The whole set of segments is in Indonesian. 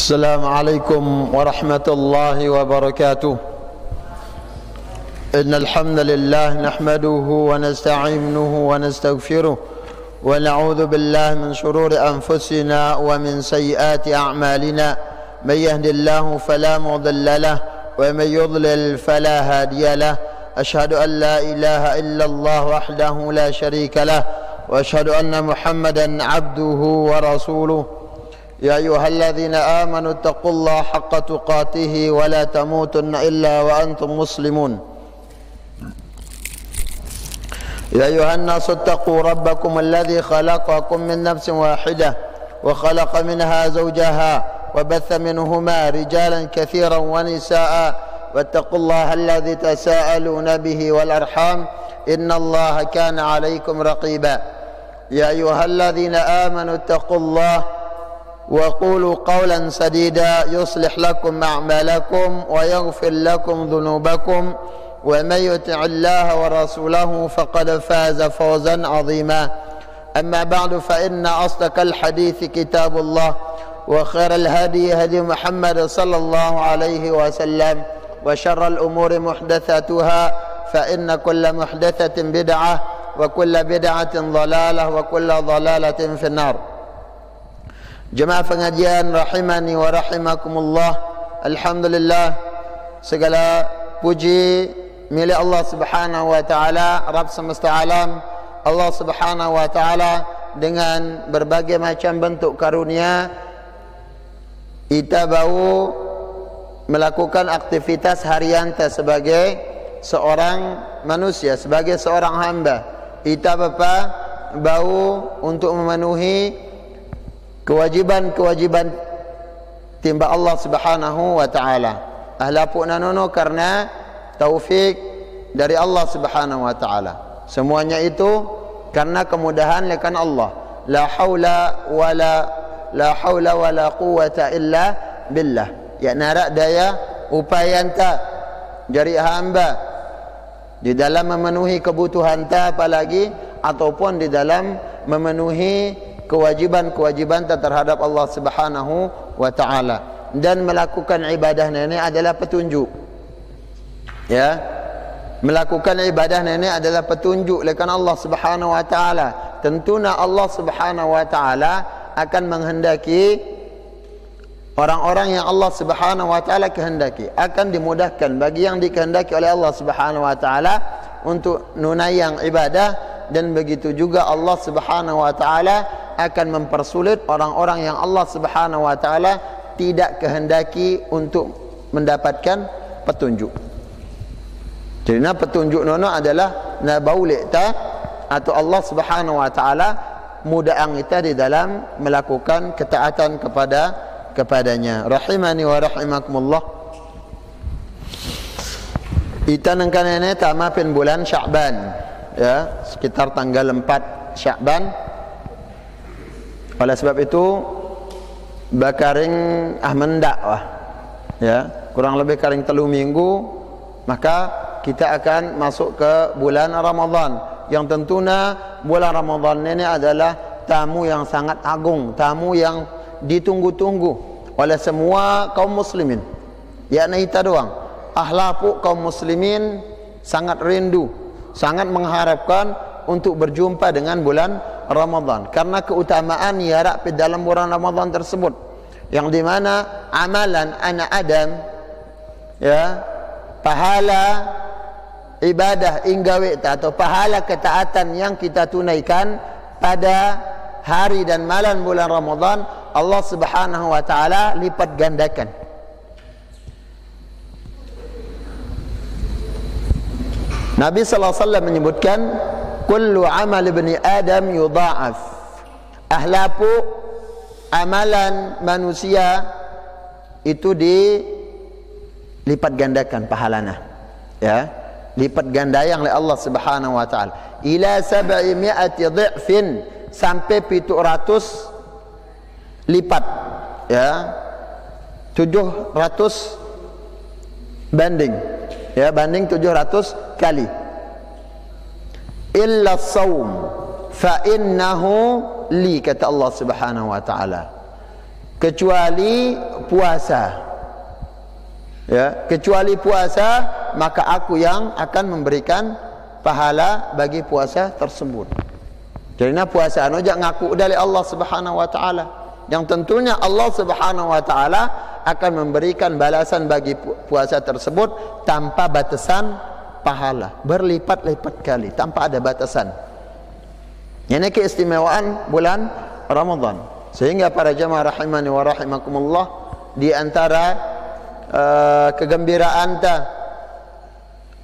السلام عليكم ورحمة الله وبركاته. إن الحمد لله نحمده ونستعينه ونستغفره ونعوذ بالله من شرور أنفسنا ومن سيئات أعمالنا. من يهد الله فلا مضل له ومن يضلل فلا هادي له. أشهد أن لا إله إلا الله وحده لا شريك له وأشهد أن محمدا عبده ورسوله. يا أيها الذين آمنوا اتقوا الله حق تقاته ولا تموتن إلا وأنتم مسلمون. يا أيها الناس اتقوا ربكم الذي خلقكم من نفس واحدة وخلق منها زوجها وبث منهما رجالا كثيرا ونساء واتقوا الله الذي تساءلون به والأرحام إن الله كان عليكم رقيبا. يا أيها الذين آمنوا اتقوا الله وقولوا قولا سديدا يصلح لكم أعمالكم ويغفر لكم ذنوبكم ومن يطع الله ورسوله فقد فاز فوزا عظيما. أما بعد فإن أصدق الحديث كتاب الله وخير الهدي هدي محمد صلى الله عليه وسلم وشر الأمور محدثاتها فإن كل محدثة بدعة وكل بدعة ضلالة وكل ضلالة في النار. Jemaah pengajian rahimani wa rahimakumullah. Alhamdulillah, segala puji milik Allah Subhanahu wa taala, Rabb semesta alam. Allah Subhanahu wa taala dengan berbagai macam bentuk karunia kita bau melakukan aktivitas harian sebagai seorang manusia, sebagai seorang hamba. Kita bau untuk memenuhi kewajiban-kewajiban timba Allah Subhanahu wa taala. Ahlapu nanono karena taufik dari Allah Subhanahu wa taala. Semuanya itu karena kemudahan lekan Allah. La haula wala quwwata illa billah. Ya narak daya upaya anta jari hamba di dalam memenuhi kebutuhan ta, apalagi ataupun di dalam memenuhi kewajiban-kewajiban terhadap Allah Subhanahu wa taala. Dan melakukan ibadah ini adalah petunjuk. Ya. Melakukan ibadah ini adalah petunjuk lekan Allah Subhanahu wa taala. Tentunya Allah Subhanahu wa taala akan menghendaki orang-orang yang Allah Subhanahu wa taala kehendaki, akan dimudahkan bagi yang dikehendaki oleh Allah Subhanahu wa taala untuk nunaian ibadah. Dan begitu juga Allah Subhanahu wa taala akan mempersulit orang-orang yang Allah Subhanahu wa taala tidak kehendaki untuk mendapatkan petunjuk. Jadi petunjuk nono adalah na baulik ta atau Allah Subhanahu wa taala mudahkan kita di dalam melakukan ketaatan kepadanya. Rahimani wa rahimakumullah. Kita nengkan ini tamapin bulan Sya'ban. Ya, sekitar tanggal 4 Sya'ban. Oleh sebab itu bakaring mendak ya, kurang lebih karing 3 minggu, maka kita akan masuk ke bulan Ramadan. Yang tentunya bulan Ramadan ini adalah tamu yang sangat agung, tamu yang ditunggu-tunggu oleh semua kaum muslimin. Yakni kita doang. Ahlapu kaum muslimin sangat rindu, sangat mengharapkan untuk berjumpa dengan bulan Ramadan karena keutamaan yarak di dalam bulan Ramadan tersebut, yang dimana amalan anak Adam, ya, pahala ibadah inggawi atau pahala ketaatan yang kita tunaikan pada hari dan malam bulan Ramadan, Allah Subhanahu wa taala lipat gandakan. Nabi sallallahu alaihi wasallam menyebutkan kullu amal ibni Adam yudha'af. Ahlapu amalan manusia itu dilipat gandakan pahalana. Ya, lipat ganda yang oleh Allah Subhanahu wa taala. Ila 700 dhifin, sampai 700 lipat. Ya. 700 banding. Ya, banding 700 kali. Illa saum fa innahu li, kata Allah Subhanahu wa taala. kecuali puasa. Ya, kecuali puasa, maka aku yang akan memberikan pahala bagi puasa tersebut. Jadi puasa anu jak ngaku dari Allah Subhanahu wa taala. Yang tentunya Allah Subhanahu wa taala akan memberikan balasan bagi puasa tersebut tanpa batasan pahala, berlipat-lipat kali tanpa ada batasan. Ini keistimewaan bulan Ramadan. Sehingga para jamaah rahimani wa rahimakumullah, di antara kegembiraan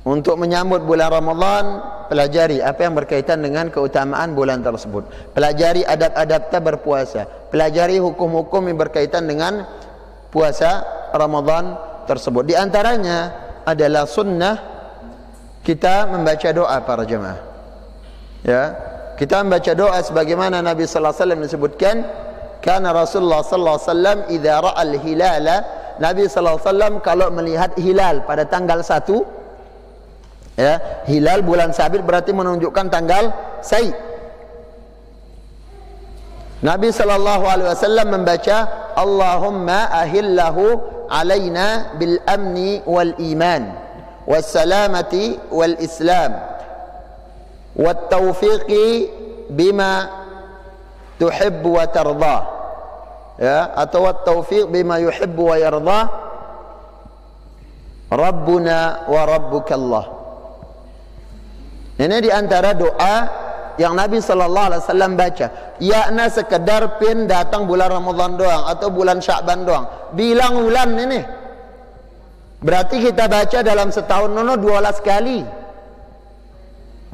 untuk menyambut bulan Ramadan, pelajari apa yang berkaitan dengan keutamaan bulan tersebut. Pelajari adab-adab berpuasa. Pelajari hukum-hukum yang berkaitan dengan puasa Ramadan tersebut. Di antaranya adalah sunnah kita membaca doa para jemaah. Ya, kita membaca doa sebagaimana Nabi sallallahu alaihi wasallam disebutkan, kana Rasulullah sallallahu alaihi wasallam idza ra'al hilala, Nabi sallallahu alaihi wasallam kalau melihat hilal pada tanggal 1, ya, hilal bulan sabit berarti menunjukkan tanggal Said. Nabi sallallahu alaihi wasallam membaca Allahumma ahillahu alaina bil amni wal iman was salamati wal islam wat taufiqi bima tuhibbu wa tardah, ya, atau wat taufiq bima yuhibbu wa yardah Rabbuna wa rabbukallah. Ini di antara doa yang Nabi sallallahu alaihi wasallam baca. Yakna sekedar pin datang bulan Ramadan doang atau bulan Sya'ban doang. Bilang bulan ini. Berarti kita baca dalam setahun 12 kali.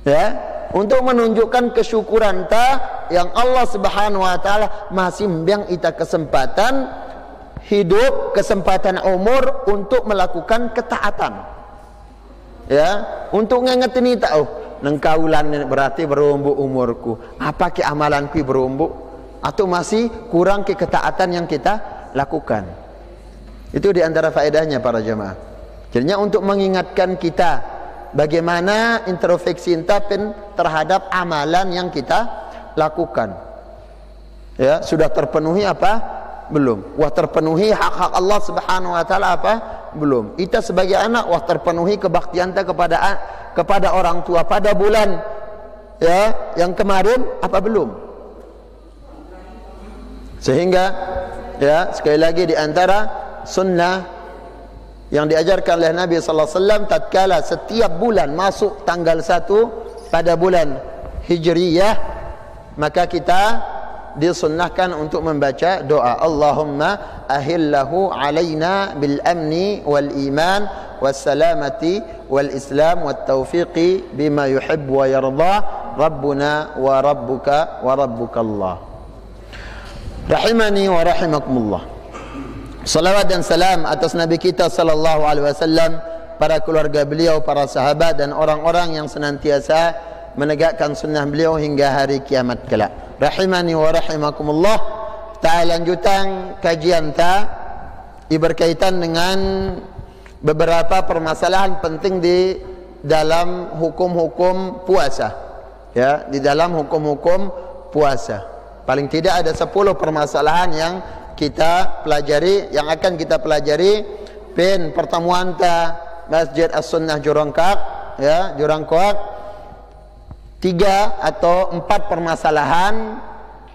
Ya, untuk menunjukkan kesyukuran yang Allah Subhanahu wa taala masih membiang kita kesempatan hidup, kesempatan umur untuk melakukan ketaatan. Ya, untuk ngingetin kita, oh, nengkaulan berarti berumbuk umurku. Apa ke amalanku berumbuk? Atau masih kurang ke ketaatan yang kita lakukan? Itu di antara faedahnya para jemaah. Jadinya untuk mengingatkan kita bagaimana introspeksi terhadap amalan yang kita lakukan. Ya, sudah terpenuhi apa? Belum. Wah, terpenuhi hak-hak Allah Subhanahu wa taala apa? Belum. Kita sebagai anak wah terpenuhi kebaktian kepada orang tua pada bulan, ya, yang kemarin apa belum? Sehingga, ya, sekali lagi di antara sunnah yang diajarkan oleh Nabi sallallahu alaihi wasallam, tatkala setiap bulan masuk tanggal 1 pada bulan Hijriyah, maka kita disunnahkan untuk membaca doa Allahumma ahillahu alaina bil amni wal iman was salamati wal islam wat taufiqi bima yuhibbu wa yarda Rabbuna wa rabbuka wa rabbukallah. Rahimani wa rahimakumullah. Salawat dan salam atas Nabi kita sallallahu alaihi wasallam, para keluarga beliau, para sahabat dan orang-orang yang senantiasa menegakkan sunnah beliau hingga hari kiamat kelak. Rahimani wa rahimakumullah. Lanjutan kajian berkaitan dengan beberapa permasalahan penting di dalam hukum-hukum puasa. Ya, di dalam hukum-hukum puasa. Paling tidak ada 10 permasalahan yang kita pelajari, yang akan kita pelajari pertemuan Masjid As-Sunnah Jurangkak, ya, Jurangkok. 3 atau 4 permasalahan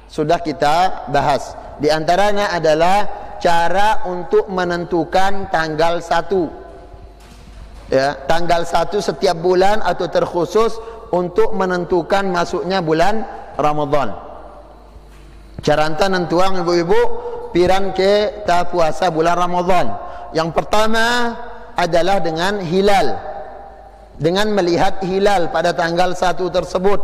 sudah kita bahas. Di antaranya adalah cara untuk menentukan tanggal 1. Ya, tanggal 1 setiap bulan atau terkhusus untuk menentukan masuknya bulan Ramadan. Cara nentuang ibu-ibu piran ke ta puasa bulan Ramadan. Yang pertama adalah dengan hilal. Dengan melihat hilal pada tanggal 1 tersebut.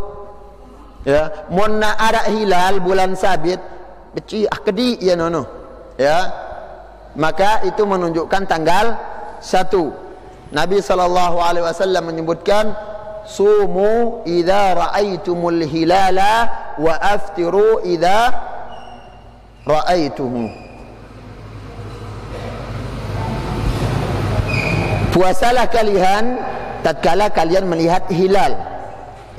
Ya, mun ada hilal bulan sabit beci akdi ya nono. Ya. Maka itu menunjukkan tanggal 1. Nabi sallallahu alaihi wasallam menyebutkan sumu idza raaitumul hilala wa aftiru idza raaitumu. Puasalah kalian tatkala kalian melihat hilal,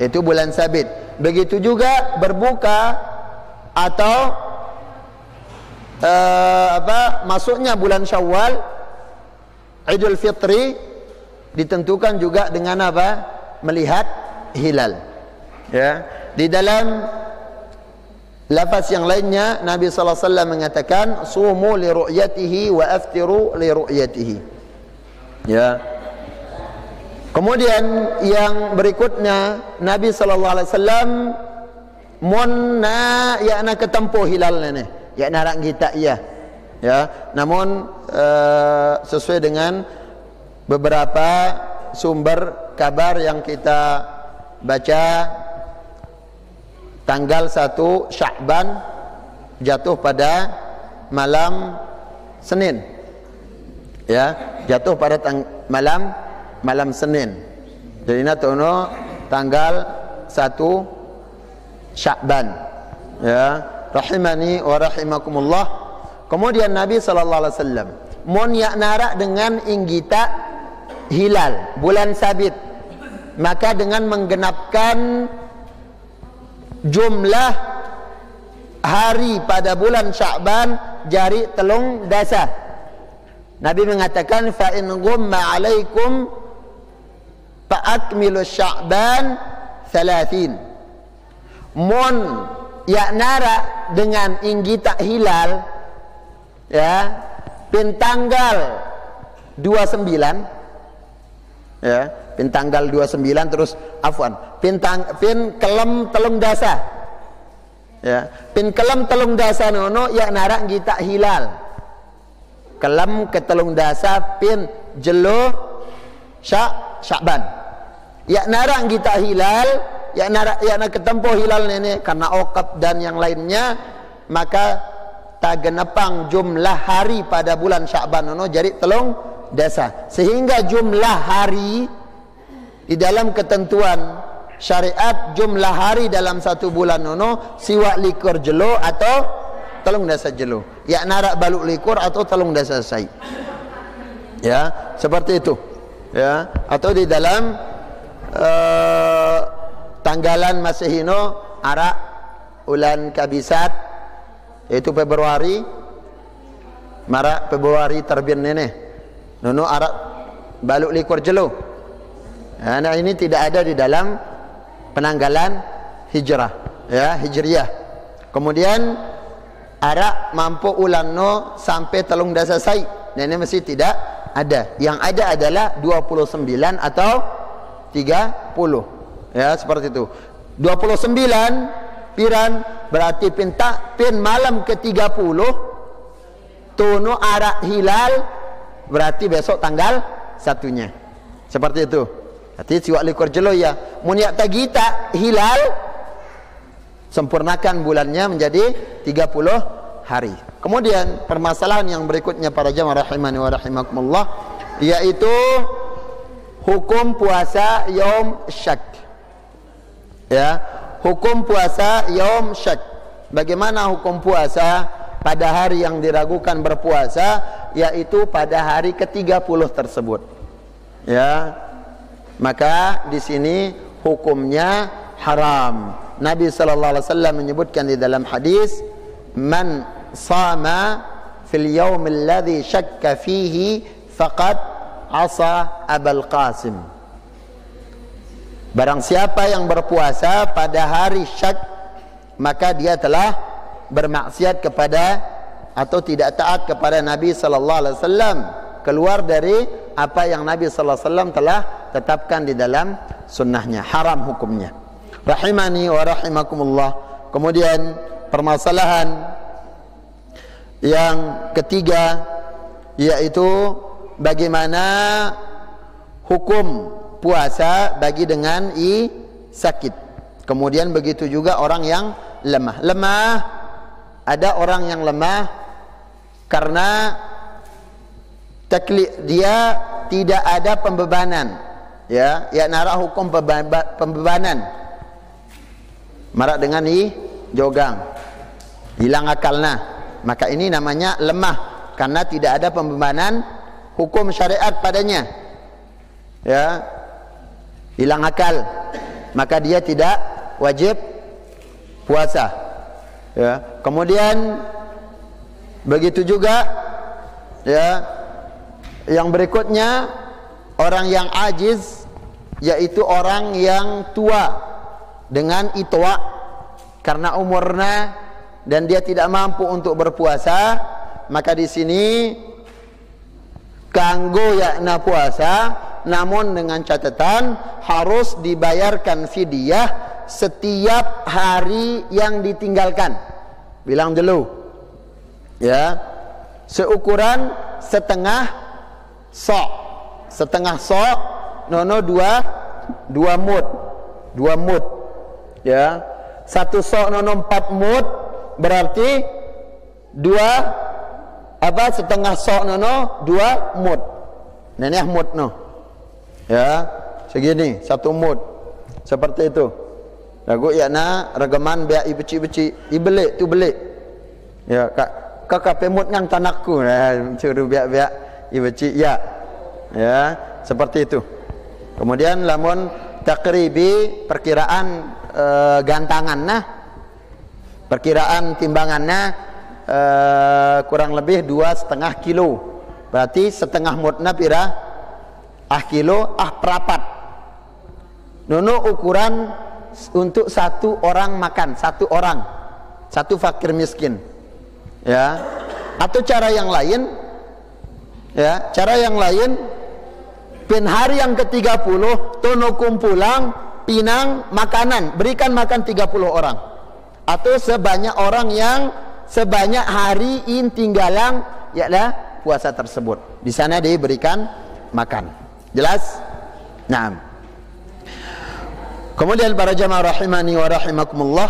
itu bulan sabit. Begitu juga berbuka atau masuknya bulan Syawal, Idul Fitri ditentukan juga dengan apa? Melihat hilal. Ya, di dalam lafaz yang lainnya Nabi sallallahu alaihi wasallam mengatakan sumu li ru'yatihi wa aftiru li ru'yatihi. Ya. Kemudian yang berikutnya Nabi sallallahu alaihi wasallam monna ya nak ketempuh hilal ni. Ya narak kita ya. Ya, namun sesuai dengan beberapa sumber kabar yang kita baca, tanggal 1 Sya'ban jatuh pada malam Senin. Ya, jatuh pada malam Senin. Jadi natono tanggal 1 Sya'ban. Ya, rahimani wa rahimakumullah. Kemudian Nabi sallallahu alaihi wasallam mon yak narak dengan inggita hilal bulan sabit, maka dengan menggenapkan jumlah hari pada bulan Sya'ban jari telung dasa. Nabi mengatakan fa in ghumma alaikum fa akmilu Sya'ban 30. Mon ya nara dengan inggita hilal ya pin tanggal 29 ya pin tanggal 29 terus afwan pin kelem telung dasa ya pin kelem telung dasa nono ya nara kita hilal kelem ke telung dasa pin jelo Sya'ban ya nara kita hilal ya nara ketempuh hilal ini karena okap dan yang lainnya, maka tagenepang jumlah hari pada bulan Sya'ban nono jadi telung dasa, sehingga jumlah hari di dalam ketentuan syariat jumlah hari dalam satu bulan nono siwak likur jelo atau telung dasa jelo, ya narak baluk likur atau telung dasa sai. Ya, seperti itu. Ya, atau di dalam tanggalan Masehino arak ulan kabisat yaitu Februari, marak Februari terbit nene nono arak baluk likur jelo. Nah, ini tidak ada di dalam penanggalan hijrah ya, hijriyah. Kemudian arak mampu ulan no sampai telung dasa sai, ini mesti tidak ada. Yang ada adalah 29 atau 30 ya, seperti itu. 29 piran berarti pin malam ke-30 tuno arak hilal berarti besok tanggal 1-nya. Seperti itu. Berarti siwak likur jelo ya. Mun yak tagita hilal sempurnakan bulannya menjadi 30 hari. Kemudian permasalahan yang berikutnya para jamaah rahimani wa rahimakumullah yaitu hukum puasa yaum syak. Ya, hukum puasa yaum syak. Bagaimana hukum puasa pada hari yang diragukan berpuasa, yaitu pada hari ke-30 tersebut. Ya. Maka di sini hukumnya haram. Nabi sallallahu alaihi wasallam menyebutkan di dalam hadis, "Man shama fil yaum alladhi syakka fihi faqad asa Abul Qasim." Barang siapa yang berpuasa pada hari syak, maka dia telah bermaksiat kepada atau tidak taat kepada Nabi sallallahu alaihi wasallam, keluar dari apa yang Nabi sallallahu alaihi wasallam telah tetapkan di dalam sunnahnya, haram hukumnya. Rahimani wa rahimakumullah. Kemudian permasalahan yang ketiga yaitu bagaimana hukum puasa bagi dengan sakit. Kemudian begitu juga orang yang lemah. Lemah, ada orang yang lemah karena dia tidak ada pembebanan. Ya, ya nara hukum pembebanan. Marak dengan jogang, hilang akalnya. Maka ini namanya lemah karena tidak ada pembebanan hukum syariat padanya. Ya, hilang akal, maka dia tidak wajib puasa. Ya. Kemudian Begitu juga ya, yang berikutnya orang yang ajiz, yaitu orang yang tua dengan itwa karena umurnya dan dia tidak mampu untuk berpuasa, maka di sini kanggo yakna puasa, namun dengan catatan harus dibayarkan fidyah setiap hari yang ditinggalkan. Bilang dulu ya, seukuran setengah sok. Setengah sok nono dua mud ya. Satu sok nono 4 mud, berarti setengah sok nono 2 mud. Ini mud no ya, segini 1 mud, seperti itu. Lagu ya na regaman biak ibeci ibelik tu belik ya, kak pemut ngang tanakku curu biak ibeci ya, seperti itu. Kemudian lamun takribi perkiraan gantangan nah, perkiraan timbangannya kurang lebih 2,5 kilo, berarti setengah mudna pira kilo perapat. Nono ukuran untuk satu orang makan, satu fakir miskin ya. Atau cara yang lain ya, pin hari yang ke-30 tono kumpulang pinang makanan, berikan makan 30 orang atau sebanyak orang yang sebanyak hari in tinggalang yaklah puasa tersebut, di sana diberikan makan. Jelas? Naam. Kemudian para jamaah rahimani wa rahimakumullah,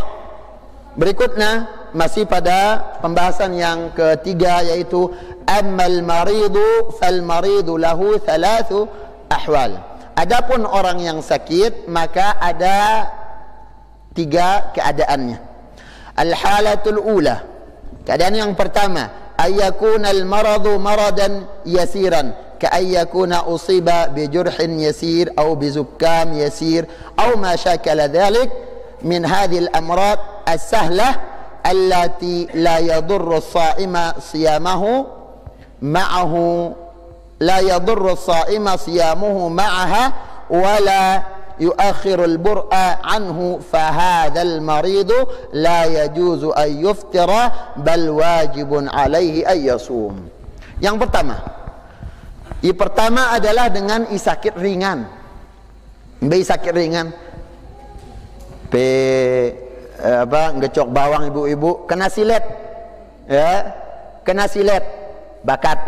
berikutnya masih pada pembahasan yang ketiga, yaitu ammal maridu fal maridu lahu 3 ahwal. Adapun orang yang sakit maka ada 3 keadaannya. Al-halatul ula, keadaan yang pertama, ayyakuna al-maradu maradan yasiran, كأن يكون أصيب بجرح يسير أو بزكام يسير أو ما شاكل ذلك من هذه الأمراض السهلة التي لا يضر الصائم صيامه معها ولا يؤخر البرء عنه، فهذا المريض لا يجوز أن يفطر بل واجب عليه أن يصوم. Yang pertama adalah dengan sakit ringan. Sakit ringan. Ngecok bawang ibu-ibu, kena silet. Ya, kena silet. Bakat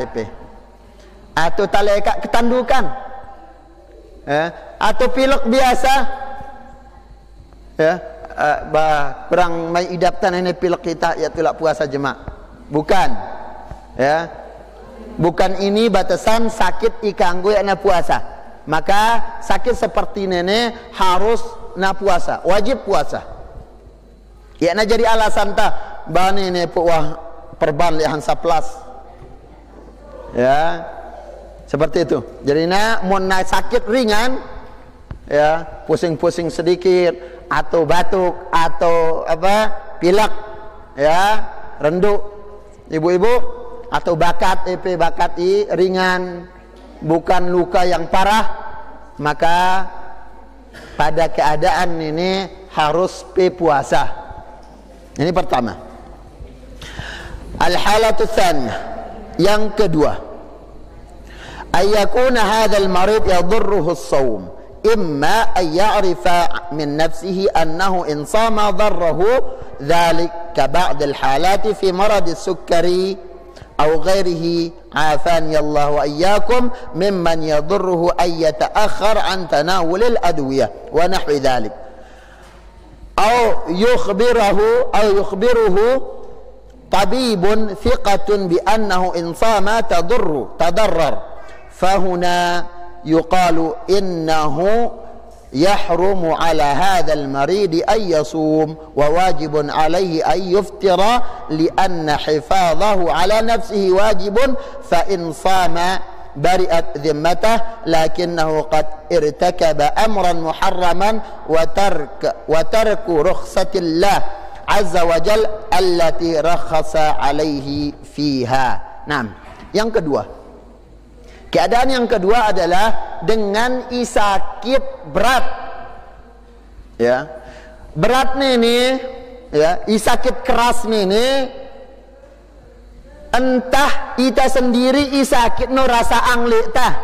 atau talekak ketandukan. Atau pilek biasa. Ya, kurang mai idaptan ini pilek kita ya tulak puasa jemaah. Bukan. Ya. Bukan ini batasan sakit ikanggu ya na puasa. Maka sakit seperti nenek harus na puasa, wajib puasa. Ya na jadi alasan ta bani ne puah perban lihan saplas. Ya. Seperti itu. Jadi na mun na sakit ringan ya, pusing-pusing sedikit atau batuk atau pilek ya, renduk ibu-ibu, atau bakat ringan, bukan luka yang parah, maka pada keadaan ini harus puasa. Ini pertama. Al-halatu tsaniyah, yang kedua, ayyakuna hadzal marid yadurruhu as-shaum, imma an ya'rifa min nafsihi annahu in sama darrahu dhalik ka ba'd al-halati fi marad as-sukkari أو غيره عافاني الله وإياكم ممن يضره أن يتأخر عن تناول الأدوية ونحو ذلك، أو يخبره طبيب ثقة بأنه إن صام تضرر، فهنا يقال إنه يحرم على هذا المريض أن يصوم وواجب عليه أن يفطر لأن حفاظه على نفسه واجب، فإن صام برئت ذمته لكنه قد ارتكب أمرا محرما وترك رخصة الله azza wa jal allati rakhasa alaihi fiha. Nah, yang kedua, keadaan yang kedua adalah dengan sakit berat. Ya, berat ini, ya, sakit keras ini, entah ita sendiri sakit no rasa angli tah,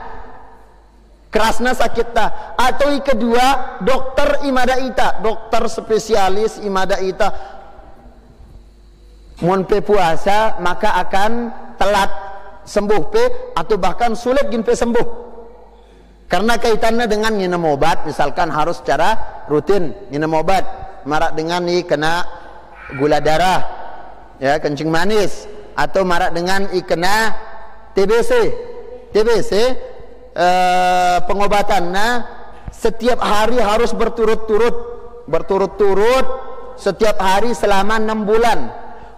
kerasna sakit tah, atau kedua dokter imada ita, dokter spesialis imada ita mun pe puasa maka akan telat sembuh pe, atau bahkan sulit gin pe sembuh. Karena kaitannya dengan minum obat, misalkan harus secara rutin minum obat, marak dengan nih kena gula darah, ya, kencing manis, atau marak dengan kena TBC. Pengobatannya setiap hari harus berturut-turut setiap hari selama 6 bulan.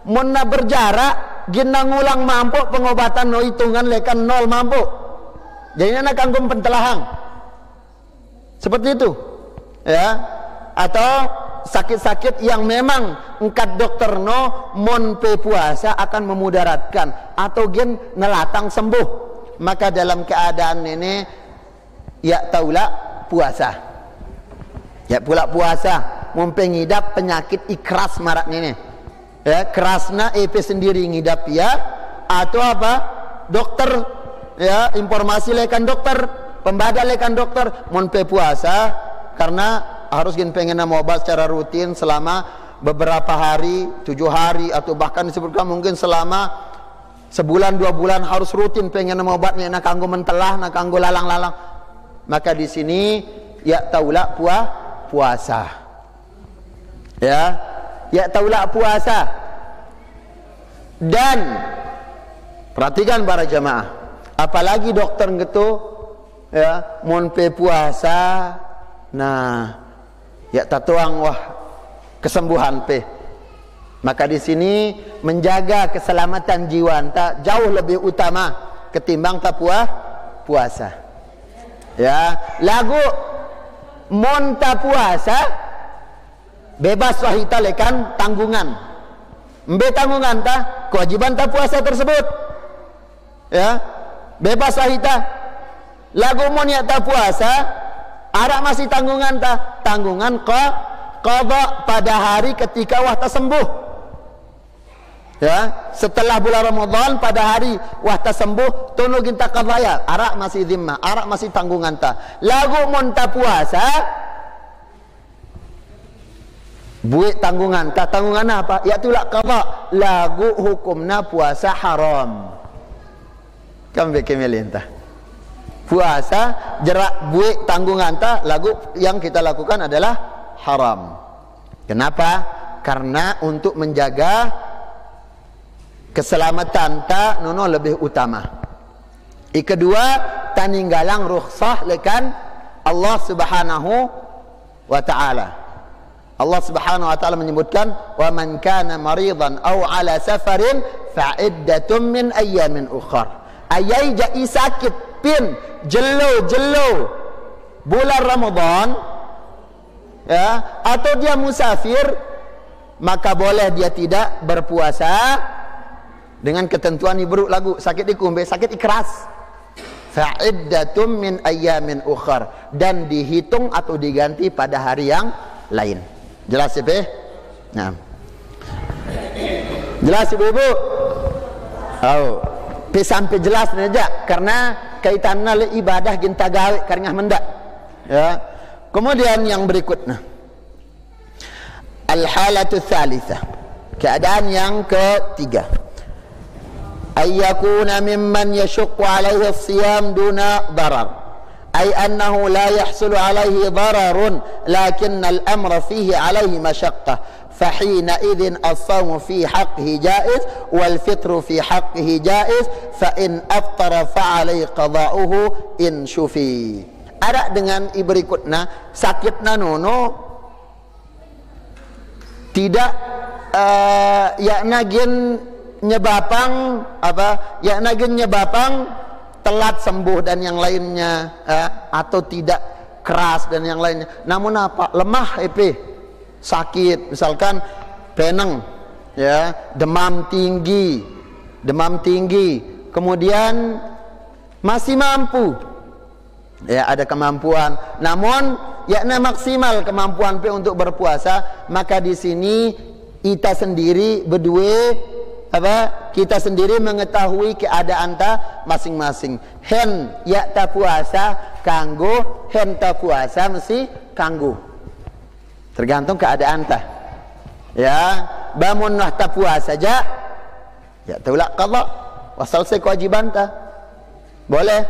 Mun berjarak gina ngulang mampu pengobatan no hitungan lekan 0 mampu. Jadi nak kanggung pentelahang. Seperti itu. Ya. Atau sakit-sakit yang memang engkat dokter no mon pe puasa akan memudaratkan atau gen nelatang sembuh. Maka dalam keadaan ini ya taulah puasa. Ya pula puasa mun pe ngidap penyakit ikras marak ini. Ya, kerasna EP sendiri ngidap ya, atau apa? Dokter, ya, informasi lekan dokter, pembada lekan dokter, mun pe puasa karena harus gin pengen nama obat secara rutin selama beberapa hari, 7 hari, atau bahkan disebutkan mungkin selama sebulan 2 bulan harus rutin pengen nama obatnya, nak kanggo mentelah, nak kanggo lalang-lalang. Maka di sini ya taulah puasa. Ya taulah puasa. Dan perhatikan para jamaah, apalagi dokter gitu ya mun pe puasa, nah ya tatuang wah kesembuhan pe. Maka di sini menjaga keselamatan jiwa anta jauh lebih utama ketimbang ta puasa. Ya, lagu mun ta puasa bebas wahita lekan tanggungan. Mbe tanggungan ta kewajiban ta puasa tersebut. Ya, bebas wahita. Lagu mun ya ta puasa arak masih tanggungan ta, tanggungan qada pada hari ketika wah ta sembuh. Ya, setelah bulan Ramadan pada hari wah ta sembuh tunu ginta qadaya, arak masih dhimma, arak masih tanggungan ta. Lagu mun ta puasa buik tanggungan, tak tanggungan apa? Yaitulah qada. Lagu hukumna puasa haram. Kam bekemelintah. Puasa jerak buik tanggungan ta, lagu yang kita lakukan adalah haram. Kenapa? Karena untuk menjaga keselamatan ta nono lebih utama. Kedua, taninggalang rukhsah lekan Allah Subhanahu wa taala. Allah Subhanahu wa taala menyebutkan wa man kana maridan aw ala safarin fa iddatun min ayyamin ukhar. Ayai jai sakit pin jelo bulan Ramadan, ya, atau dia musafir, maka boleh dia tidak berpuasa dengan ketentuan ibruk lagu sakit dikumbe, sakit ikras. Fa iddatun min ayyamin ukhar, dan dihitung atau diganti pada hari yang lain. Jelas ya, Pe? Nah. Jelas Ibu-ibu? Oh, Pe sampai jelas aja karena kaitannya le ibadah ginta gawe karingah mendak. Ya. Kemudian yang berikutnya. Al-halatu tsalitsah. Keadaan yang ketiga. Ayyakuna mimman yashuqqu alaihi as-siyam duna darar. أي أنه لا يحصل عليه ضرر لكن الأمر فيه عليه مشقة فحينئذ الصوم في حقه جائز والفطر في حقه جائز فإن أفطر فعليه قضاؤه إن شفي. Ada dengan berikutnya sakitna nono tidak yakna gin nyebabang apa yakna gin nyebabang telat sembuh dan yang lainnya, atau tidak keras dan yang lainnya. Namun apa? Lemah sakit, misalkan peneng, ya, demam tinggi, kemudian masih mampu, ya, ada kemampuan, namun yakna maksimal kemampuan pe untuk berpuasa, maka di sini kita sendiri berdua kita sendiri mengetahui keadaan ta masing-masing. Hen ya ta puasa kanggo, hen ta puasa mesti kanggo. Tergantung keadaan ta. Ya, bangun lah ta puasa saja, ya tolak qada, wasal selesai kewajiban ta. Boleh.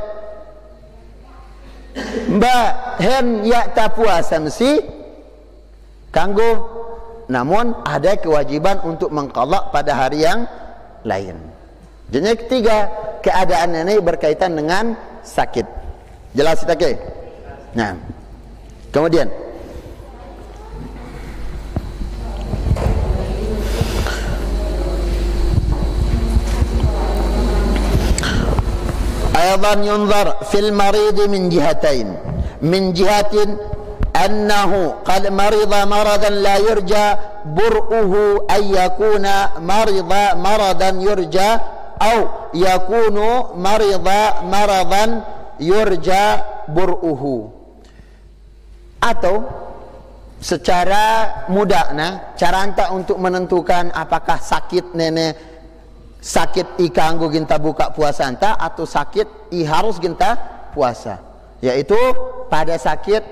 Mbak hen ya ta puasa mesti kanggo, namun ada kewajiban untuk mengqadha pada hari yang lain. Jadi yang ketiga, keadaan ini berkaitan dengan sakit. Jelas tak ke? Nah, kemudian أيضا ينظر في المريض من جهتين، من جهة أنه قد مرض مرضا لا يرجى برؤه أن يكون مرض مرضا يرجى أو يكون مرض مرضا يرجى برؤه. Atau secara mudahnya, cara anta untuk menentukan apakah sakit nenek sakit i kanggo ginta buka puasa anta atau sakit i harus ginta puasa, yaitu pada sakit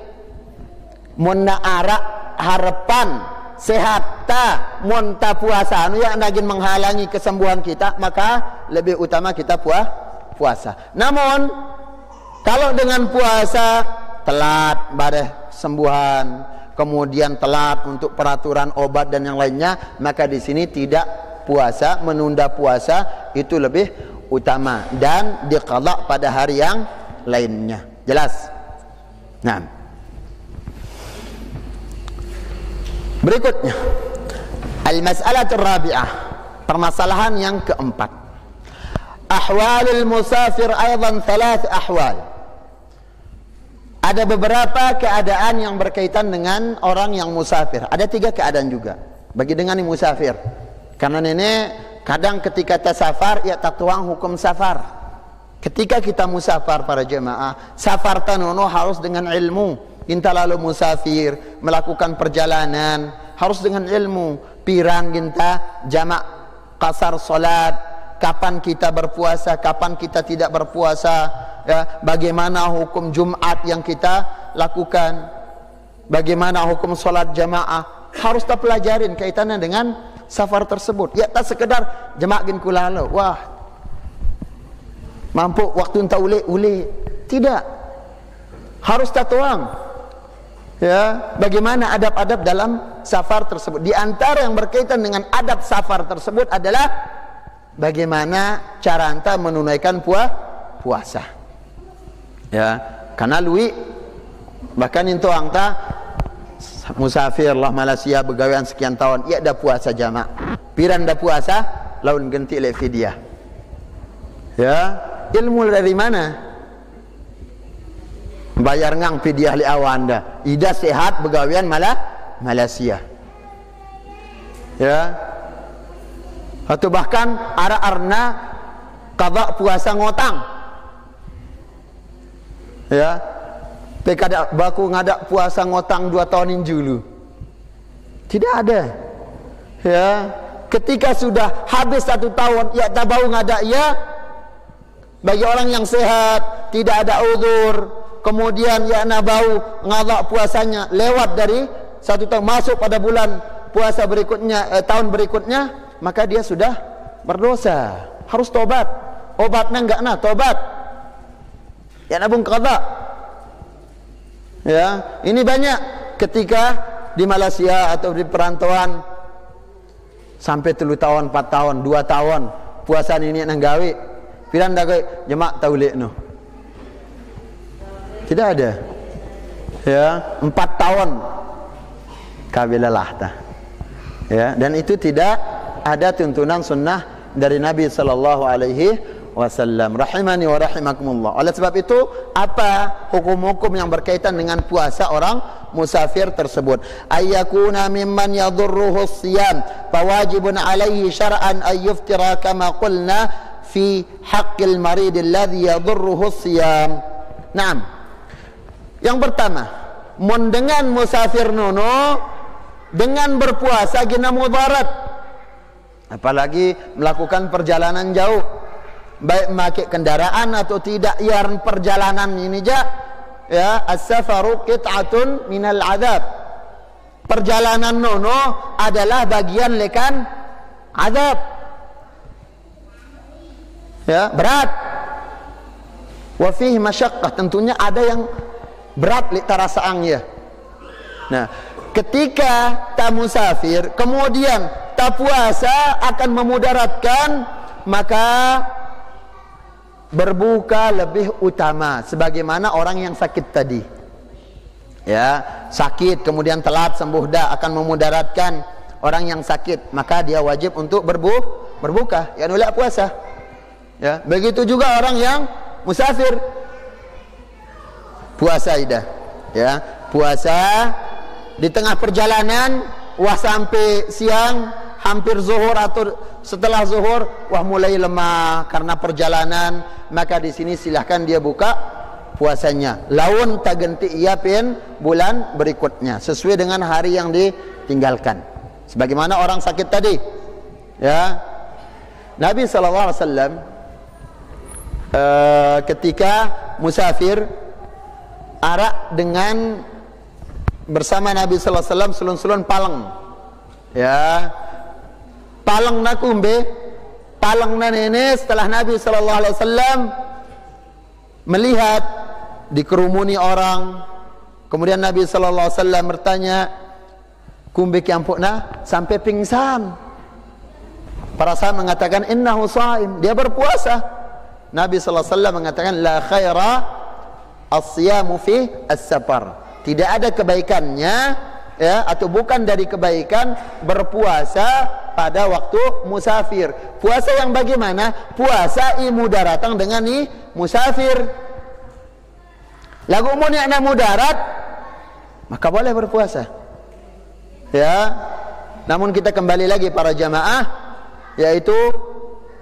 munna arak harapan sehat ta munta puasa anu yang nagin menghalangi kesembuhan kita, maka lebih utama kita puasa. Namun kalau dengan puasa telat pada sembuhan, kemudian telat untuk peraturan obat dan yang lainnya, maka di sini tidak puasa, menunda puasa itu lebih utama dan diqadha pada hari yang lainnya. Jelas? Nah, berikutnya al-mas'alatul rabi'ah, permasalahan yang keempat. Ahwalul musafir aidan thalath ahwal. Ada beberapa keadaan yang berkaitan dengan orang yang musafir. Ada 3 keadaan juga bagi dengan yang musafir. Karena nenek kadang ketika kita safar ya tatuang hukum safar. Ketika kita musafar para jemaah, safar tanono harus dengan ilmu. Kita lalu musafir melakukan perjalanan harus dengan ilmu. Pirang kita jamak qasar salat, kapan kita berpuasa, kapan kita tidak berpuasa, ya, bagaimana hukum Jumat yang kita lakukan, bagaimana hukum salat jamaah, harus kita pelajarin kaitannya dengan safar tersebut. Ya tak sekedar jemakin kulalo, wah mampu waktu entah ule, tidak, harus tatuang, ya, bagaimana adab-adab dalam safar tersebut. Di antara yang berkaitan dengan adab safar tersebut adalah bagaimana cara anta menunaikan puasa, ya, karena lui bahkan itu anta musafir lah Malaysia begawean sekian tahun, ia dah puasa jamak, piran dah puasa laun ganti le fidyah, ya, ilmu dari mana bayar ngang fidyah li awanda ida sehat begawean Malaysia, ya, atau bahkan arna qadha puasa ngotang, ya, pekada baku ngadak puasa ngotang 2 tahun dulu. Tidak ada. Ya, ketika sudah habis 1 tahun ya tak bau ngadak ya. Bagi orang yang sehat, tidak ada uzur, kemudian ya na bau ngadak puasanya lewat dari 1 tahun masuk pada bulan puasa berikutnya, tahun berikutnya, maka dia sudah berdosa. Harus tobat. Obatnya enggak nah, tobat. Ya nabung qadha. Ya, ini banyak ketika di Malaysia atau di perantauan sampai 3 tahun, 4 tahun, 2 tahun puasa ini nang gawe. Piran dah gawe jemak taulek no. Tidak ada. Ya, 4 tahun kabilalah ta. Ya, dan itu tidak ada tuntunan sunnah dari Nabi sallallahu alaihi wasallam. Rahimani wa rahimakumullah. Oleh sebab itu, apa hukum-hukum yang berkaitan dengan puasa orang musafir tersebut? Ayyakuna mimman yadurruhu siyam fawajibun alaihi syar'an ayyuftira kama qulna fi haqqil marid alladhi yadurruhu siyam. Naam. Yang pertama, mun dengan musafir nono dengan berpuasa gina mudarat, apalagi melakukan perjalanan jauh, baik memakai kendaraan atau tidak, yang perjalanan ini ya, as-safaru qit'atun minal adab. Perjalanan nono adalah bagian lekan adab. Ya, berat. Wa fihi masyaqqah, tentunya ada yang berat li tarasaangnya. Nah, ketika tak musafir kemudian tak puasa akan memudaratkan, maka berbuka lebih utama, sebagaimana orang yang sakit tadi. Ya, sakit kemudian telat sembuh dah akan memudaratkan orang yang sakit, maka dia wajib untuk berbuka, ya nolak puasa. Ya, begitu juga orang yang musafir puasa ida. Ya, puasa di tengah perjalanan, wah sampai siang hampir zuhur atau setelah zuhur wah mulai lemah karena perjalanan, maka di sini silahkan dia buka puasanya. Laun tak ganti ia pin bulan berikutnya sesuai dengan hari yang ditinggalkan. Sebagaimana orang sakit tadi. Ya. Nabi sallallahu alaihi wasallam ketika musafir arak dengan bersama Nabi sallallahu alaihi wasallam sulun-sulun palang. Ya. Palang na kumbe, palang na nene, setelah Nabi sallallahu alaihi wasallam melihat dikerumuni orang, kemudian Nabi sallallahu alaihi wasallam bertanya, kumbe kiampukna sampai pingsan. Para sahabat mengatakan innahu shaim, dia berpuasa. Nabi sallallahu alaihi wasallam mengatakan la khaira as-siyamu fi as-safar. Tidak ada kebaikannya, ya, atau bukan dari kebaikan berpuasa pada waktu musafir. Puasa yang bagaimana? Puasa imudaratang dengan musafir. Lagu umumnya anak mudarat, maka boleh berpuasa. Ya. Namun kita kembali lagi para jamaah, yaitu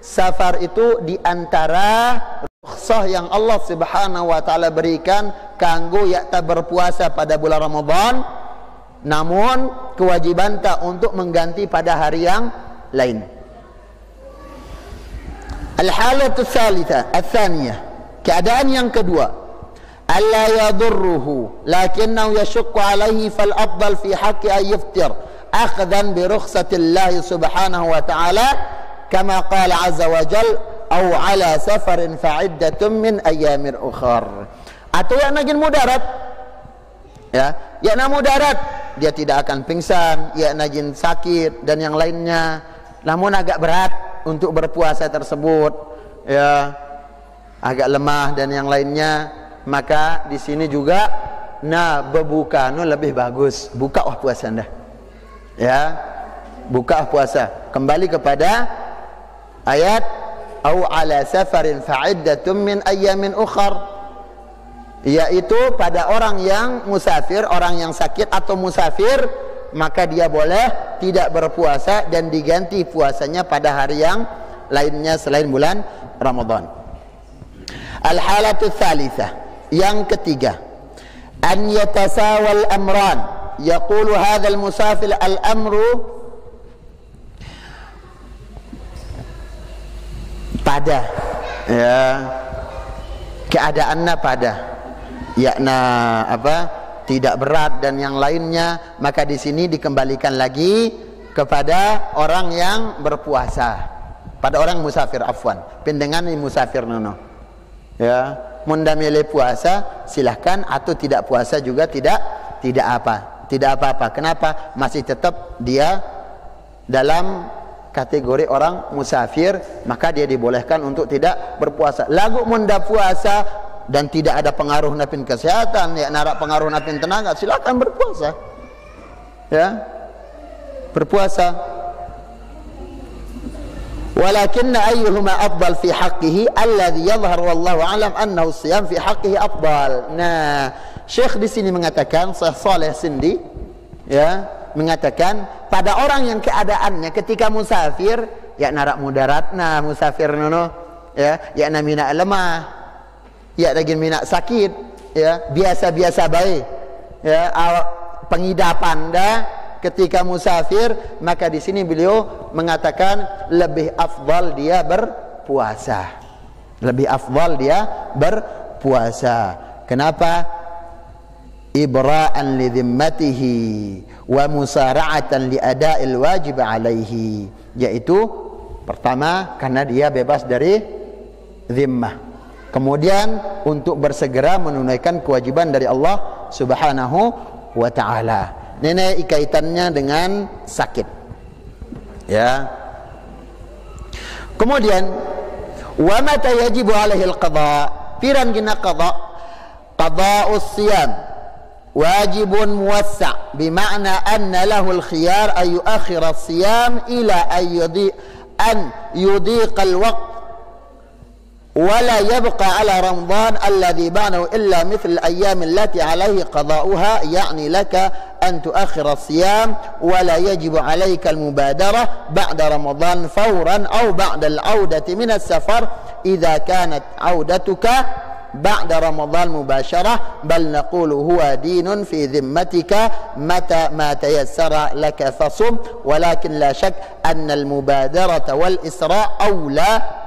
safar itu diantara rukhsah yang Allah Subhanahu wa taala berikan kanggo yakta berpuasa pada bulan Ramadan, namun kewajiban tak untuk mengganti pada hari yang lain. Al-halatu tsalitsa, ats-tsaniyah, keadaan yang kedua, alla yadurruhu lakinnahu yashqu alaihi fal afdal fi haqqi ay yaftir akhdan bi rukhsatillah subhanahu wa ta'ala kama qala azza wa jal aw ala safarin fa'iddatun min ayyamin ukhar. Atau yang nagin mudarat, ya, yang mudarat dia tidak akan pingsan, ya najin sakit dan yang lainnya, namun agak berat untuk berpuasa tersebut, ya, agak lemah dan yang lainnya, maka di sini juga berbuka lebih bagus, buka puasa anda, ya, buka puasa. Kembali kepada ayat au ala safarin fa'iddatun min ayyamin ukhar, yaitu pada orang yang musafir, orang yang sakit atau musafir, maka dia boleh tidak berpuasa dan diganti puasanya pada hari yang lainnya selain bulan Ramadan. Al-halatu tsalitsa, yang ketiga, an yatasawal amran, yaqulu hadzal musafir al-amru pada, ya, keadaannya pada, yakna apa, tidak berat dan yang lainnya, maka di sini dikembalikan lagi kepada orang yang berpuasa, pada orang musafir, afwan, pendengan musafir nono, ya, munda milih puasa silahkan, atau tidak puasa juga tidak apa-apa. Kenapa? Masih tetap dia dalam kategori orang musafir, maka dia dibolehkan untuk tidak berpuasa. Lagu munda puasa dan tidak ada pengaruh napin kesehatan, ya, narak pengaruh napin tenaga, silakan berpuasa, ya, berpuasa. Walakinna ayyuhuma afdal fi haqqihi alladhi yadhhar wallahu a'lam annahu siyam fi haqqihi afdal. Nah, Syekh di sini mengatakan, Syekh Saleh Sindi ya, mengatakan pada orang yang keadaannya ketika musafir, ya narak mudaratna musafir nono, ya na mina lemah, ya lagi mina sakit, ya biasa-biasa baik, ya pengidapan dah ketika musafir, maka di sini beliau mengatakan lebih afdal dia berpuasa. Lebih afdal dia berpuasa. Kenapa? Ibra'an li dhimmatihi wa musara'atan li ada'il wajib alaihi. Yaitu pertama karena dia bebas dari zimmah. Kemudian untuk bersegera menunaikan kewajiban dari Allah Subhanahu wa ta'ala. Ini kaitannya dengan sakit. Ya. Kemudian wa mata yajibu alaihi al-qada? Piran gina qada? Qada'us siyam wajibun muwassa' bima'na anna lahu al-khiyar ay yu'akhkhira as-siyam ila an yudiqa al-waqt ولا يبقى على رمضان الذي بعده إلا مثل الأيام التي عليه قضاؤها يعني لك أن تؤخر الصيام ولا يجب عليك المبادرة بعد رمضان فورا أو بعد العودة من السفر إذا كانت عودتك بعد رمضان مباشرة بل نقول هو دين في ذمتك متى ما تيسر لك فصم ولكن لا شك أن المبادرة والإسراء أولى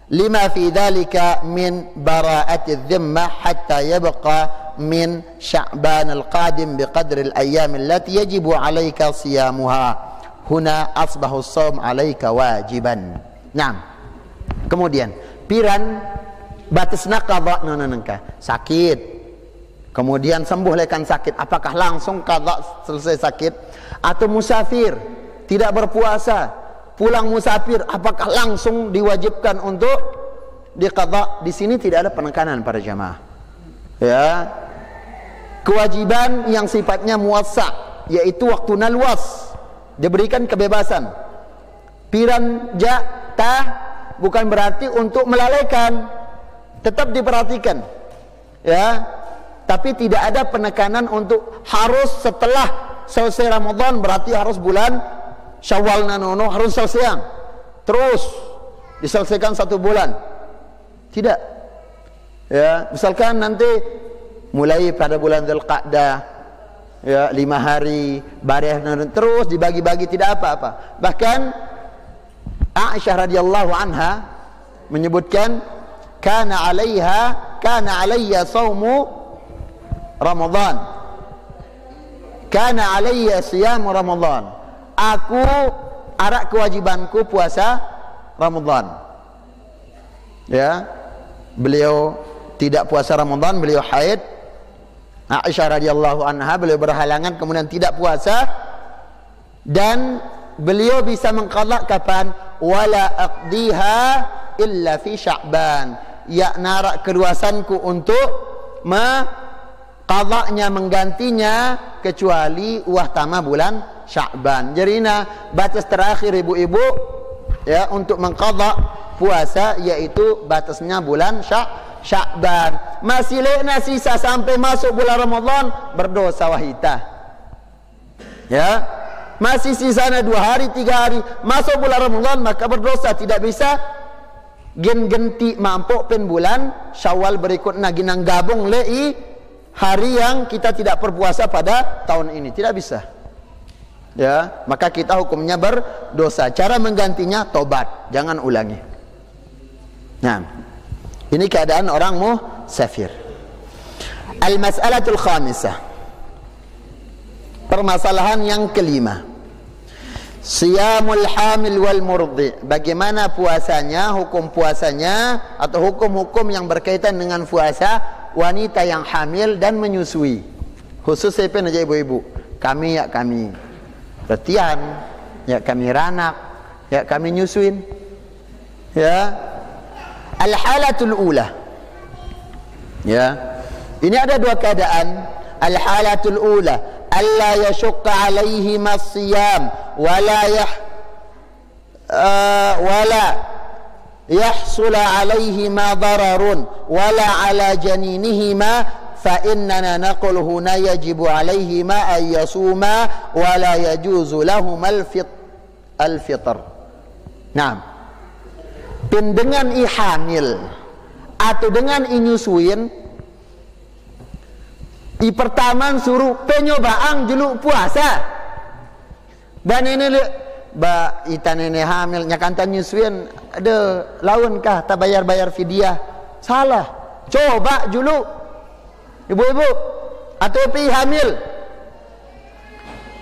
lima fi dhalika min bara'ati dhimma hatta yabqa min Sya'ban al-qadim biqadri al-ayyam allati yajibu 'alayka siyamuha huna asbahu as-shaum 'alayka wajiban. Naam. Kemudian piran batasna qada nanangka sakit. Kemudian sembuh lekan sakit, apakah langsung qada selesai sakit atau musafir tidak berpuasa? Pulang musafir, apakah langsung diwajibkan untuk diqadha? Di sini tidak ada penekanan para jamaah. Ya. Kewajiban yang sifatnya muwassa', yaitu waktu luas, diberikan kebebasan. Piran jatah bukan berarti untuk melalaikan, tetap diperhatikan. Ya. Tapi tidak ada penekanan untuk harus setelah selesai Ramadan, berarti harus bulan Syawal nanono harus selesai terus diselesaikan 1 bulan, tidak. Ya, misalkan nanti mulai pada bulan Dzulqa'dah, ya 5 hari bareh terus dibagi-bagi, tidak apa-apa. Bahkan Aisyah radhiyallahu anha menyebutkan kana alayya saumu Ramadan, kana alayya siyamu Ramadan. Aku arak kewajibanku puasa Ramadan. Ya. Beliau tidak puasa Ramadan, beliau haid. Aisyah radhiyallahu anha beliau berhalangan kemudian tidak puasa, dan beliau bisa mengqadha kapan? Wala aqdiha illa fi Sya'ban. Ya narak keluasanku untuk qadha'nya menggantinya kecuali wahtama bulan Sya'ban. Jadi batas terakhir ibu-ibu ya untuk mengqadha puasa yaitu batasnya bulan Sya'ban. Masih lena sisa sampai masuk bulan Ramadan, berdosa wahita. Ya. Masih sisanya 2 hari 3 hari masuk bulan Ramadan, maka berdosa, tidak bisa genti mampu pen bulan Syawal berikutnya ginang gabung lei hari yang kita tidak berpuasa pada tahun ini, tidak bisa. Ya, maka kita hukumnya berdosa. Cara menggantinya tobat, jangan ulangi. Nah, ini keadaan orang musafir. Al-mas'alatul khamisah. Permasalahan yang kelima. Siyamul hamil wal murdi. Bagaimana puasanya, hukum puasanya atau hukum-hukum yang berkaitan dengan puasa wanita yang hamil dan menyusui. Khusus siapa aja ibu-ibu. Kami ya kami. Letian, ya kami ranak, ya kami nyusuin. Ya. Al-halatul ula. Ya. Ini ada 2 keadaan. Al-halatul ula, alla yashqa alaihi as-siyam wa la wala yahsula alaihima dararun wala ala janinihima fa innana naqul huna yajibu alaihima ay yasuma wala yajuzu lahum al-fitr. Nah, pin dengan i hamil atau dengan i nyusuin, i pertama suruh penyobaan dulu puasa. Dan ini ba ita nene hamil nyakantan nyusuin ada lawan kah tak bayar fidyah, salah. Coba dulu ibu-ibu atau pi hamil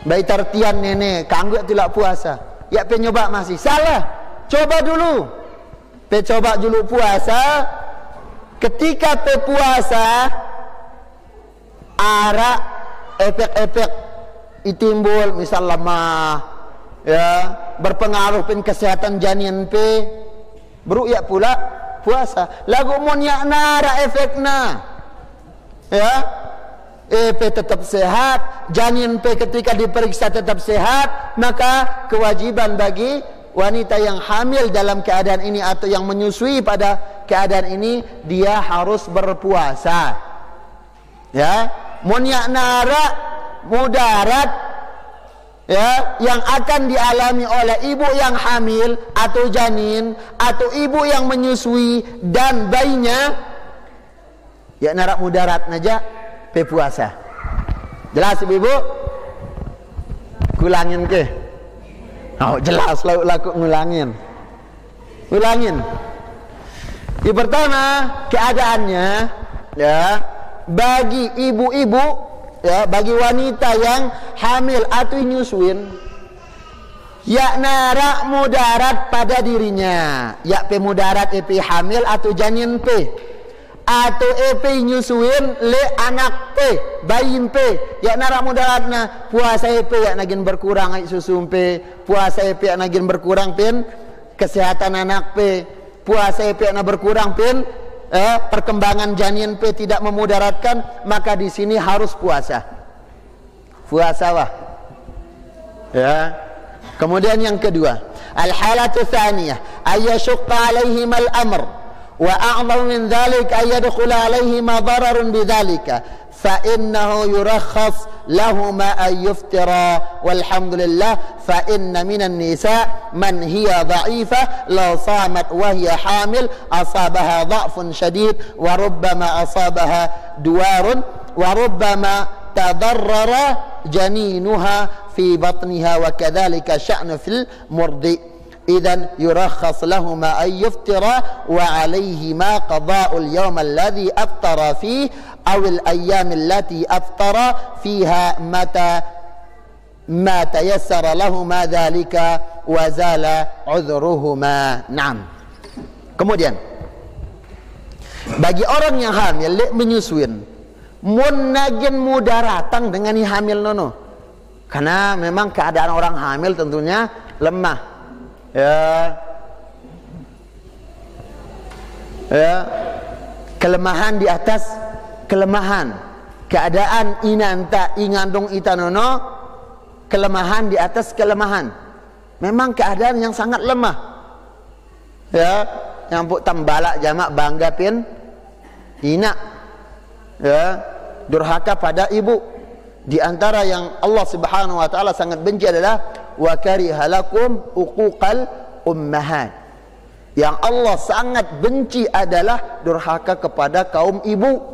bayi tartian nene kanggo tidak puasa ya pe nyoba masih salah. Coba dulu pe coba dulu puasa. Ketika pe puasa ara efek-efek itimbul misal lemah ya, berpengaruh pen kesehatan janin pe beru ya pula puasa lagu mon ya nara efekna ya pe tetap sehat, janin pe ketika diperiksa tetap sehat, maka kewajiban bagi wanita yang hamil dalam keadaan ini atau yang menyusui pada keadaan ini dia harus berpuasa ya. Mon ya nara mudarat ya yang akan dialami oleh ibu yang hamil atau janin atau ibu yang menyusui dan bayinya ya narak mudarat naja pe puasa. Jelas ibu? Kulangin ke? Oh jelas laku ngulangin. Ulangin. Yang pertama keadaannya ya bagi ibu-ibu ya, bagi wanita yang hamil atau nyusuin ya nara mudarat pada dirinya ya pe mudarat pe hamil atau janin pe atau pe nyusuin le anak pe bayi pe ya nara mudaratna puasa pe ya nagin berkurang susu pe puasa pe ya nagin berkurang pin kesehatan anak pe puasa pe na berkurang pin perkembangan janin pe tidak memudaratkan, maka di sini harus puasa. Puasa wah. Ya. Kemudian yang kedua, al-halatu tsaniyah ay yashqa 'alaihim al-amr wa a'dhamu min dhalik ay yadkhula 'alaihim dararun bidzalika fa innahu yurakhas lahum ay yuftira walhamdulillah fa inna minan nisa man hiya dha'ifah law samat wa hiya hamil asabaha dha'fun shadid wa rubbama asabaha duwarun wa rubbama tadarrara janinuha fi batniha wa kadzalika sya'nu fil murdi idzan yurakhas lahum ay yuftira wa 'alaihima qada'ul yawm alladhi aftara fihi aw al-ayyam allati aftara fiha mata ma tayassara lahuma dzalika wa zala 'udhruhuma. Naam. Kemudian bagi orang yang hamil menyusuin mun nagin mudaratang dengan hamil nono, karena memang keadaan orang hamil tentunya lemah ya kelemahan di atas kelemahan, keadaan inanta ingandung itanono kelemahan di atas kelemahan, memang keadaan yang sangat lemah ya, yang puk tambalak jamak bangga pin ina ya durhaka pada ibu. Di antara yang Allah Subhanahu wa taala sangat benci adalah wa kariha lakum uquqal ummahat. Yang Allah sangat benci adalah durhaka kepada kaum ibu.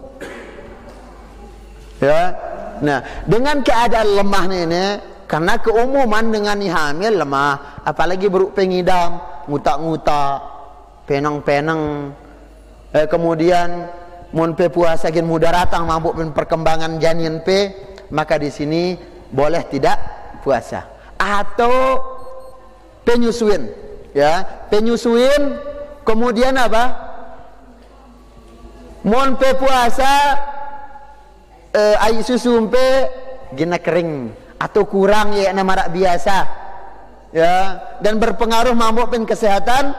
Ya. Nah, dengan keadaan lemah ini karena keumuman dengan hamil lemah, apalagi beruk pengidam, ngutak-ngutak, penang-penang. Kemudian mun pe puasa gin mudaratang mabuk perkembangan janin pe, maka di sini boleh tidak puasa. Atau penyusuin ya, penyusuin kemudian apa? Mun pe puasa air susu pe gina kering atau kurang ya nama biasa ya, dan berpengaruh mabuk pen kesehatan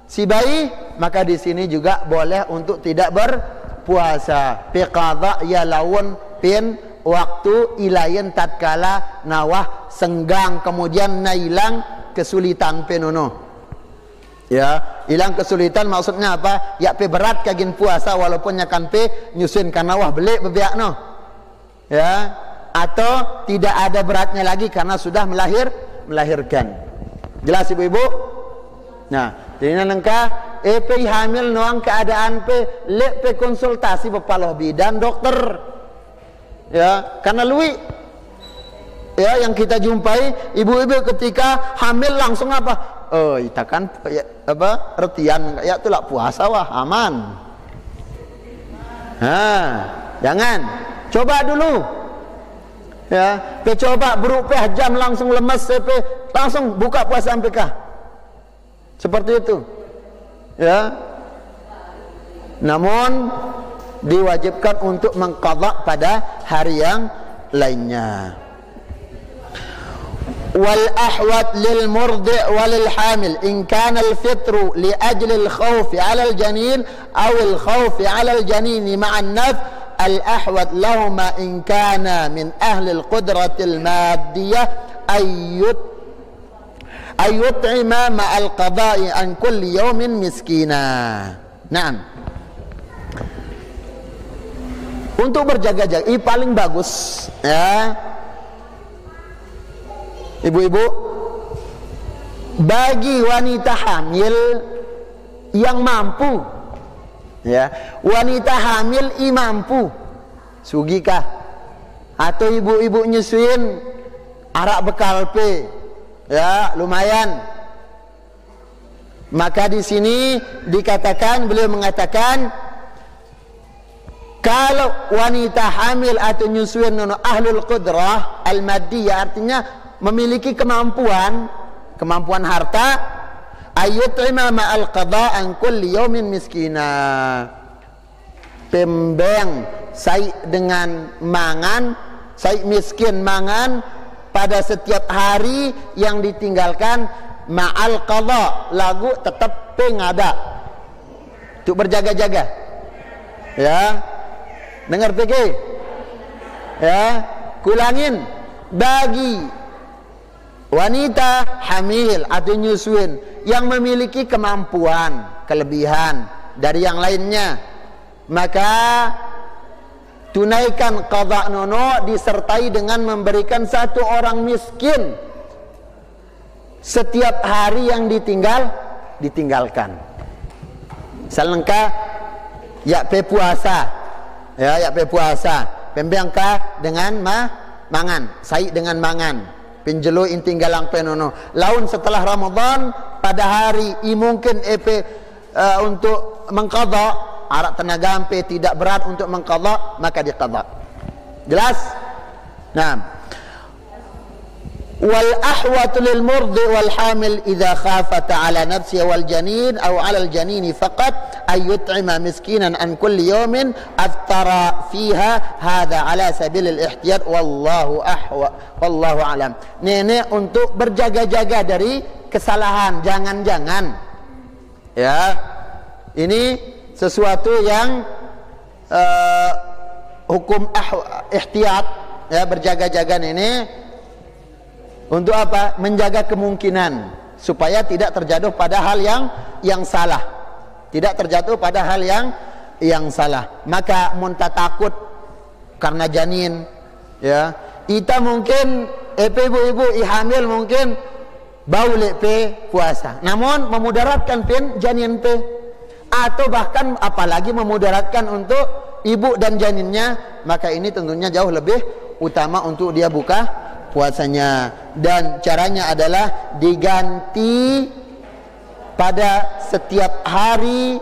si bayi, maka di sini juga boleh untuk tidak berpuasa. Piqadha ya lawan pin waktu ilayen tatkala nawah senggang kemudian nailang kesulitan penono. Ya, hilang kesulitan maksudnya apa? Ya pe berat kagin puasa walaupun nyakan pe nyusun karena wah belik bebiak no. Ya, atau tidak ada beratnya lagi karena sudah melahirkan. Jelas ibu-ibu? Nah, jadi nangka pe hamil noang keadaan pe lek pe konsultasi bepaloh bidan dokter. Ya, karena lui ya yang kita jumpai ibu-ibu ketika hamil langsung apa? Oh, kita kan ya, apa retian ya itulah puasa wah aman. Jangan. Coba dulu. Ya, coba berupah jam langsung lemes langsung buka puasa MPK. Seperti itu. Ya. Namun diwajibkan untuk mengqadha pada hari yang lainnya. والأحوط للمرضع وللحامل إن كان الفطر لأجل الخوف على الجنين أو الخوف على الجنين مع النفس الأحوط لهما إن كان من أهل القدرة المادية أن يطعم مع القضاء عن كل يوم مسكينا. نعم. Untuk berjaga-jaga, paling bagus ya. Ibu-ibu, bagi wanita hamil yang mampu, ya, wanita hamil mampu, sugikah? Atau ibu-ibu nyusuin arak bekal pe, ya lumayan. Maka di sini dikatakan, beliau mengatakan, kalau wanita hamil atau nyusuin nono ahlul qudrah al-maddiyah, artinya memiliki kemampuan harta, ayut'ima ma'al qada an kulli yawmin miskina, pembeng sai dengan mangan, sai miskin mangan pada setiap hari yang ditinggalkan, ma'al qada, lagu tetap pengada untuk berjaga-jaga. Ya, dengar PG ya, kulangin, bagi wanita hamil atau nyusuin yang memiliki kemampuan, kelebihan dari yang lainnya, maka tunaikan qadha nono disertai dengan memberikan satu orang miskin setiap hari yang ditinggalkan. Salengka ya pe puasa, ya pe puasa, pembengka dengan mangan, sai dengan mangan. Penjelu intinggalang penono. Laun setelah Ramadan pada hari mungkin untuk mengqadha, arak tenaga ampe tidak berat untuk mengqadha, maka diqadha. Jelas? Nah. Wal ahwatu lil murdi wal hamil idza khafata ala nafsiha wal janin aw ala al janin faqat ay yut'ima miskinan an kulli yawmin aftara fiha hadha ala sabil al ihtiyat wallahu alam. Nenek untuk berjaga-jaga dari kesalahan, jangan-jangan ya ini sesuatu yang hukum ihtiyat ya, berjaga-jaga ini untuk apa? Menjaga kemungkinan supaya tidak terjatuh pada hal yang salah. Tidak terjatuh pada hal yang salah. Maka munta takut karena janin ya. Ita mungkin ibu-ibu hamil mungkin bau lepe puasa. Namun memudaratkan pin janin pe, atau bahkan apalagi memudaratkan untuk ibu dan janinnya, maka ini tentunya jauh lebih utama untuk dia buka puasanya. Dan caranya adalah diganti pada setiap hari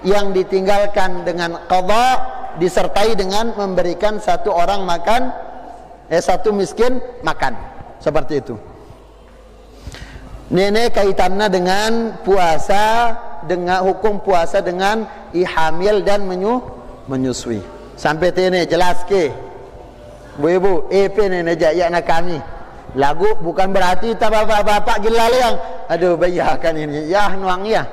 yang ditinggalkan dengan qadha, disertai dengan memberikan satu orang makan, satu miskin makan, seperti itu. Nenek kaitannya dengan puasa, dengan hukum puasa dengan hamil dan menyusui. Sampai ini jelas ke? Bu-ibu, nenek jaya nak kami. Lagu bukan berarti kita bapak-bapak gila yang aduh bayarkan ini. Ya nuang ya.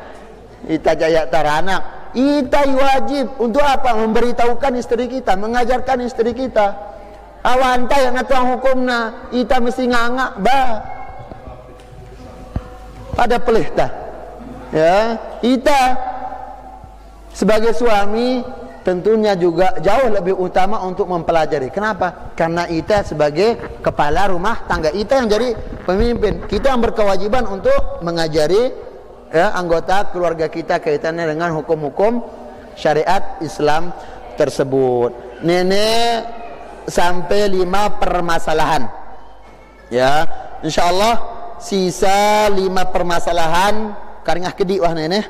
Kita jaya taranak. Kita wajib untuk apa? Memberitahukan istri kita, mengajarkan istri kita. Awanta yang ngatuang hukumna, kita mesti ngangak bah. pada pelih tah. Ya, kita sebagai suami tentunya juga jauh lebih utama untuk mempelajari. Kenapa? Karena kita sebagai kepala rumah tangga, kita yang jadi pemimpin, kita yang berkewajiban untuk mengajari ya, anggota keluarga kita kaitannya dengan hukum-hukum syariat Islam tersebut. Nenek sampai 5 permasalahan. Ya, insyaallah sisa 5 permasalahan karingah kedi wah nenek.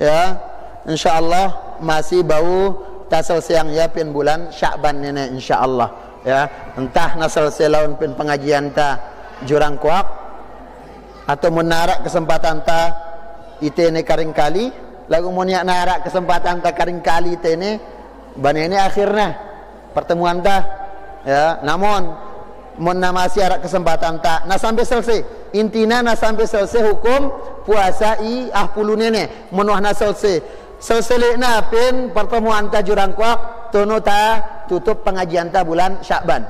Ya, insyaallah masih bau tasal siang ya pin bulan Sya'ban nenek insyaallah ya. Entah nasal selaun pin pengajian ta jurang kuak atau menarak kesempatan ta itene karing kali lagu moniak narak kesempatan ta karing kali itene bane ini akhirnya pertemuan ta ya. Namun mun masih ada kesempatan ta nah sampai selesai intina nah sampai selesai hukum puasa i puluh nenek menuah na selesai selesai pin pertemuan ta jurang kuak tono ta tutup pengajian ta bulan Sya'ban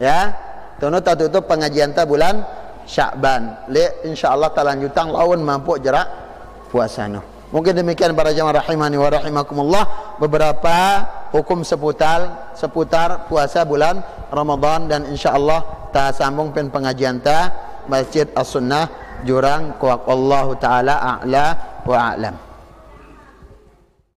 ya. Tono ta tutup pengajian ta bulan Sya'ban le insyaallah ta lanjutan lawan mampu jerak puasano. Mungkin demikian para jamaah rahimani wa rahimakumullah beberapa hukum seputar puasa bulan Ramadan, dan insyaallah ta sambung pin pengajian ta Masjid As-Sunnah jurang kuak. Wallahu taala a'la wa a'lam.